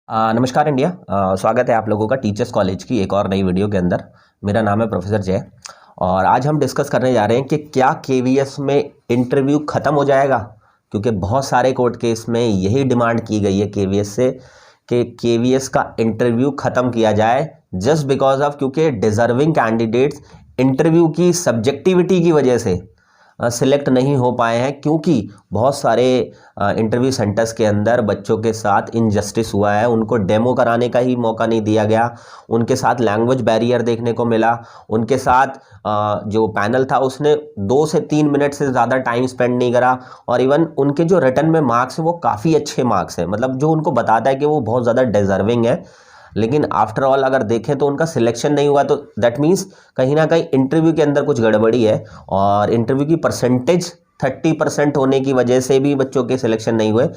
नमस्कार इंडिया। स्वागत है आप लोगों का टीचर्स कॉलेज की एक और नई वीडियो के अंदर। मेरा नाम है प्रोफेसर जय और आज हम डिस्कस करने जा रहे हैं कि क्या केवीएस में इंटरव्यू ख़त्म हो जाएगा, क्योंकि बहुत सारे कोर्ट केस में यही डिमांड की गई है केवीएस से कि केवीएस का इंटरव्यू ख़त्म किया जाए जस्ट बिकॉज ऑफ क्योंकि डिज़र्विंग कैंडिडेट्स इंटरव्यू की सब्जेक्टिविटी की वजह से सिलेक्ट नहीं हो पाए हैं, क्योंकि बहुत सारे इंटरव्यू सेंटर्स के अंदर बच्चों के साथ इनजस्टिस हुआ है। उनको डेमो कराने का ही मौका नहीं दिया गया, उनके साथ लैंग्वेज बैरियर देखने को मिला, उनके साथ जो पैनल था उसने 2 से 3 मिनट से ज़्यादा टाइम स्पेंड नहीं करा और इवन उनके जो रिटर्न में मार्क्स हैं वो काफ़ी अच्छे मार्क्स हैं, मतलब जो उनको बताता है कि वो बहुत ज़्यादा डिज़र्विंग है। लेकिन आफ्टर ऑल अगर देखें तो उनका सिलेक्शन नहीं हुआ, तो दैट मीन्स कहीं ना कहीं इंटरव्यू के अंदर कुछ गड़बड़ी है और इंटरव्यू की परसेंटेज 30% होने की वजह से भी बच्चों के सिलेक्शन नहीं हुए।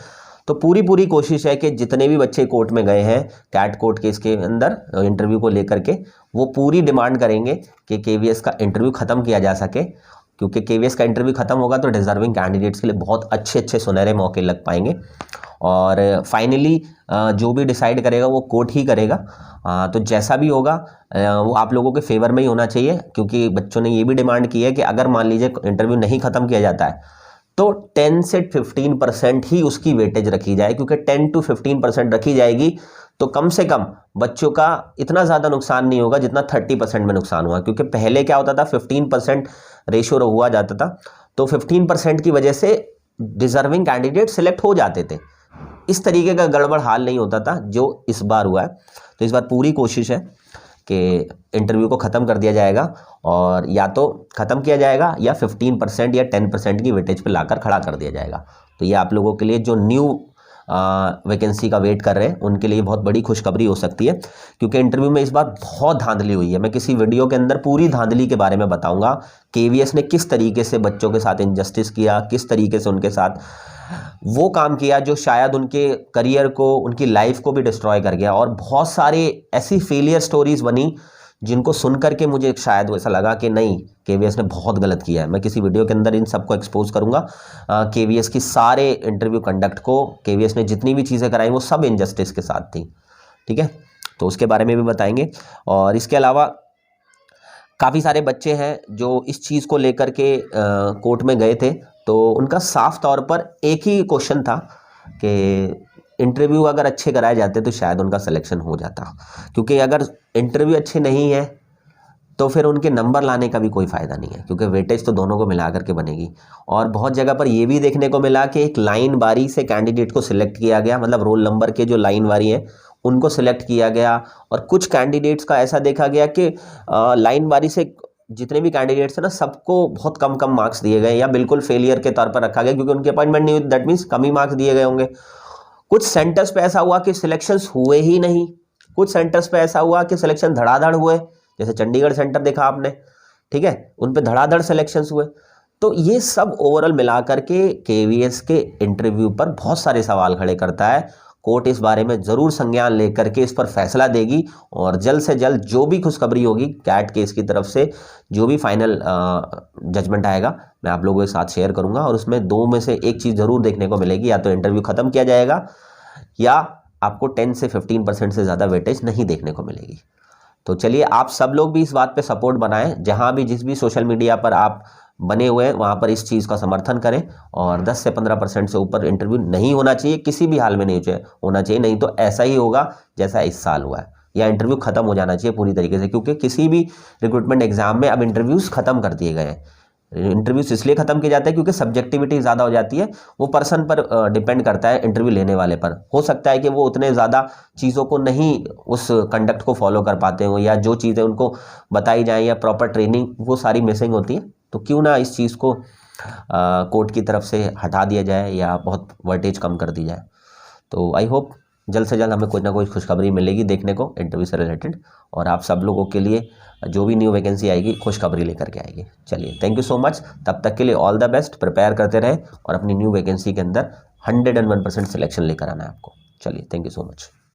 तो पूरी कोशिश है कि जितने भी बच्चे कोर्ट में गए हैं कैट कोर्ट केस के अंदर इंटरव्यू को लेकर के, वो पूरी डिमांड करेंगे कि केवीएस का इंटरव्यू ख़त्म किया जा सके, क्योंकि केवीएस का इंटरव्यू ख़त्म होगा तो डिज़र्विंग कैंडिडेट्स के लिए बहुत अच्छे सुनहरे मौके लग पाएंगे। और फाइनली जो भी डिसाइड करेगा वो कोर्ट ही करेगा। तो जैसा भी होगा वो आप लोगों के फेवर में ही होना चाहिए, क्योंकि बच्चों ने ये भी डिमांड की है कि अगर मान लीजिए इंटरव्यू नहीं ख़त्म किया जाता है तो 10 से 15% ही उसकी वेटेज रखी जाए, क्योंकि 10 to 15% रखी जाएगी तो कम से कम बच्चों का इतना ज़्यादा नुकसान नहीं होगा जितना 30% में नुकसान हुआ। क्योंकि पहले क्या होता था, 15% रेशो हुआ जाता था, तो 15% की वजह से डिज़र्विंग कैंडिडेट सिलेक्ट हो जाते थे। इस तरीके का गड़बड़ हाल नहीं होता था जो इस बार हुआ है। तो इस बार पूरी कोशिश है कि इंटरव्यू को ख़त्म कर दिया जाएगा, और या तो ख़त्म किया जाएगा या 15% या 10% की वेटेज पे लाकर खड़ा कर दिया जाएगा। तो ये आप लोगों के लिए जो न्यू वैकेंसी का वेट कर रहे हैं उनके लिए बहुत बड़ी खुशखबरी हो सकती है, क्योंकि इंटरव्यू में इस बार बहुत धांधली हुई है। मैं किसी वीडियो के अंदर पूरी धांधली के बारे में बताऊंगा, केवीएस ने किस तरीके से बच्चों के साथ इनजस्टिस किया, किस तरीके से उनके साथ वो काम किया जो शायद उनके करियर को, उनकी लाइफ को भी डिस्ट्रॉय कर गया। और बहुत सारे ऐसी फेलियर स्टोरीज बनी जिनको सुनकर के मुझे शायद ऐसा लगा कि नहीं, केवीएस ने बहुत गलत किया है। मैं किसी वीडियो के अंदर इन सबको एक्सपोज करूंगा, केवीएस की सारे इंटरव्यू कंडक्ट को, केवीएस ने जितनी भी चीज़ें कराई वो सब इनजस्टिस के साथ थी। ठीक है, तो उसके बारे में भी बताएंगे। और इसके अलावा काफ़ी सारे बच्चे हैं जो इस चीज़ को लेकर के कोर्ट में गए थे, तो उनका साफ तौर पर एक ही क्वेश्चन था कि इंटरव्यू अगर अच्छे कराए जाते तो शायद उनका सिलेक्शन हो जाता, क्योंकि अगर इंटरव्यू अच्छे नहीं है तो फिर उनके नंबर लाने का भी कोई फ़ायदा नहीं है, क्योंकि वेटेज तो दोनों को मिला करके बनेगी। और बहुत जगह पर यह भी देखने को मिला कि एक लाइन बारी से कैंडिडेट को सिलेक्ट किया गया, मतलब रोल नंबर के जो लाइन वारी हैं उनको सिलेक्ट किया गया। और कुछ कैंडिडेट्स का ऐसा देखा गया कि लाइन बारी से जितने भी कैंडिडेट्स हैं ना, सबको बहुत कम मार्क्स दिए गए या बिल्कुल फेलियर के तौर पर रखा गया, क्योंकि उनकी अपॉइंटमेंट नहीं हुई, that means come he marks दिए गए होंगे। कुछ सेंटर्स पे ऐसा हुआ कि सिलेक्शंस हुए ही नहीं, कुछ सेंटर्स पे ऐसा हुआ कि सिलेक्शन धड़ाधड़ हुए, जैसे चंडीगढ़ सेंटर देखा आपने, ठीक है, उन पे धड़ाधड़ सिलेक्शंस हुए। तो ये सब ओवरऑल मिलाकर के केवीएस के इंटरव्यू पर बहुत सारे सवाल खड़े करता है। कोर्ट इस बारे में ज़रूर संज्ञान लेकर के इस पर फैसला देगी, और जल्द से जल्द जो भी खुशखबरी होगी कैट केस की तरफ से, जो भी फाइनल जजमेंट आएगा मैं आप लोगों के साथ शेयर करूंगा। और उसमें दो में से एक चीज़ ज़रूर देखने को मिलेगी, या तो इंटरव्यू ख़त्म किया जाएगा या आपको 10 से 15% से ज़्यादा वेटेज नहीं देखने को मिलेगी। तो चलिए आप सब लोग भी इस बात पे सपोर्ट बनाएं, जहां भी जिस भी सोशल मीडिया पर आप बने हुए हैं वहां पर इस चीज़ का समर्थन करें। और 10 से 15% से ऊपर इंटरव्यू नहीं होना चाहिए, किसी भी हाल में नहीं होना चाहिए, नहीं तो ऐसा ही होगा जैसा इस साल हुआ है, या इंटरव्यू खत्म हो जाना चाहिए पूरी तरीके से, क्योंकि किसी भी रिक्रूटमेंट एग्जाम में अब इंटरव्यूज़ खत्म कर दिए गए हैं। इंटरव्यूज इसलिए खत्म किए जाते हैं क्योंकि सब्जेक्टिविटी ज़्यादा हो जाती है, वो पर्सन पर डिपेंड करता है, इंटरव्यू लेने वाले पर। हो सकता है कि वो उतने ज़्यादा चीज़ों को नहीं, उस कंडक्ट को फॉलो कर पाते हो, या जो चीज़ें उनको बताई जाएँ या प्रॉपर ट्रेनिंग वो सारी मिसिंग होती है। तो क्यों ना इस चीज़ को कोर्ट की तरफ से हटा दिया जाए या बहुत वर्टेज कम कर दी जाए। तो आई होप जल्द से जल्द हमें कोई ना कोई खुशखबरी मिलेगी देखने को इंटरव्यू से रिलेटेड, और आप सब लोगों के लिए जो भी न्यू वैकेंसी आएगी खुशखबरी लेकर के आएगी। चलिए, थैंक यू सो मच। तब तक के लिए ऑल द बेस्ट, प्रिपेयर करते रहें और अपनी न्यू वैकेंसी के अंदर 101% सिलेक्शन लेकर आना है आपको। चलिए, थैंक यू सो मच।